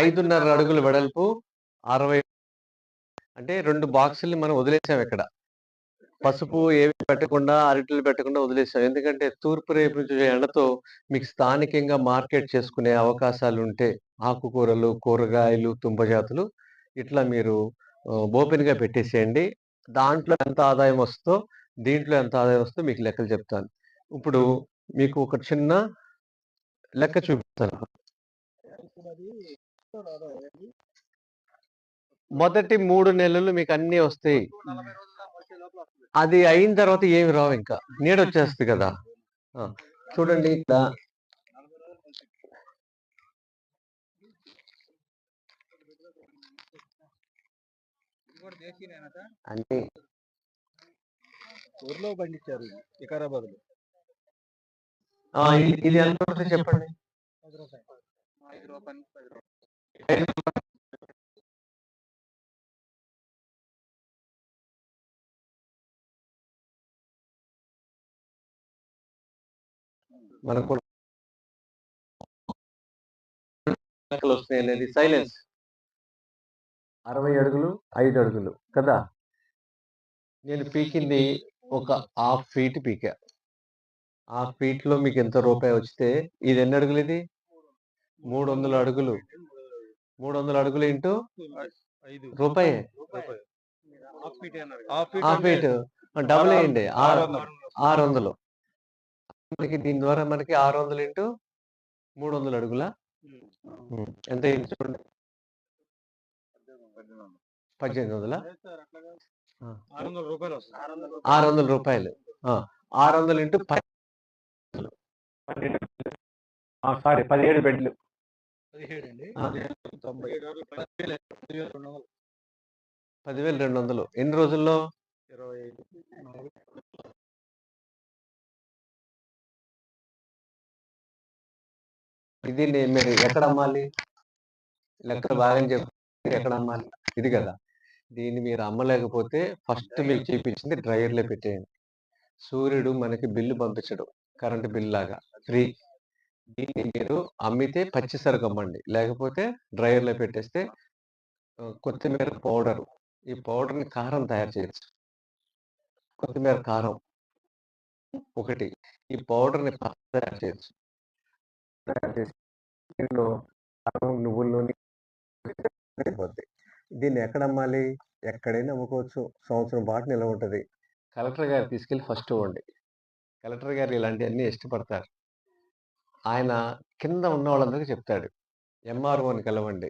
5.5 అడుగుల వెడల్పు, 60 అంటే 2 బాక్సుల్ని మనం వదిలేసాం ఇక్కడ. పసుపు ఏమి పెట్టకుండా, అరటిలు పెట్టకుండా వదిలేసాం. ఎందుకంటే తూర్పు రేపు నుంచి ఎండతో మీకు స్థానికంగా మార్కెట్ చేసుకునే అవకాశాలుంటే ఆకుకూరలు, కూరగాయలు, దుంపజాతులు ఇట్లా మీరు ఓపెన్‌గా పెట్టేసేయండి. దాంట్లో ఎంత ఆదాయం వస్తదో, దీంట్లో ఎంత ఆదాయం వస్తదో మీకు లెక్కలు చెప్తాను. ఇప్పుడు మీకు ఒక చిన్న లెక్క చూపిస్తాను. మొదటి 3 నెలలు మీకన్నీ వస్తాయి. అది అయిన తర్వాత ఏమి రావింకా. నీడొచ్చేస్తది కదా! ఆ! చూడండి ఇక్కడ అంటే ఊర్లో పండించారు వికారాబాద్‌లో. ఇది ఎంత పడుతుంది చెప్పండి? మనకు లెక్కలొస్తాయనేది సైలెన్స్. 60 అడుగులు, 5 అడుగులు కదా! నేను పీకింది ఒక హాఫ్ ఫీట్ పీకా. హాఫ్ ఫీట్‌లో మీకెంత రూపాయి వస్తే ఇది ఎన్ని అడుగులిది? 300 అడుగులు. 300 అడుగులు ఇంటూ రూపాయే. హాఫ్ ఫీట్ డబుల్ ఎయండి. 600. మనకి దీని ద్వారా మనకి 600 ఇంటూ 300 అడుగులా? ఎంత అయింది చూడండి. 1800. 600 రూపాయలు. 600 ఇంటూ 17 బెడ్లు. 10,200 ఎన్ని రోజుల్లో? 25 ఇది మీరు ఎక్కడ అమ్మాలి? లెక్కలు బాగానే చెప్పి ఎక్కడ అమ్మాలి? ఇది కదా! దీన్ని మీరు అమ్మలేకపోతే ఫస్ట్ మీకు చేపించింది డ్రైయర్‌లో పెట్టేయండి. సూర్యుడు మనకి బిల్లు పంపించడు. కరెంట్ బిల్లులాగా ఫ్రీ. దీన్ని మీరు అమ్మితే పచ్చి సరుకు అమ్మండి. లేకపోతే డ్రైయర్‌లో పెట్టేస్తే కొత్తిమీర పౌడరు. ఈ పౌడర్‌ని కారం తయారు చేయొచ్చు. కొత్తిమీర కారం ఒకటి. ఈ పౌడర్‌ని తయారు చేయొచ్చు. తయారు చేసి దీనిలో అల్లం, నువ్వుల నూనె అయిపోద్ది. దీన్ని ఎక్కడ అమ్మాలి? ఎక్కడైనా అమ్ముకోవచ్చు. సంవత్సరం పాటు నిలవ ఉంటది. కలెక్టర్ గారికి తీసుకెళ్ళి ఫస్ట్ ఇవ్వండి. కలెక్టర్ గారు ఇలాంటియన్నీ ఇష్టపడతారు. ఆయన కింద ఉన్న వాళ్ళందరికీ చెప్తాడు. ఎంఆర్ఓని కలవండి.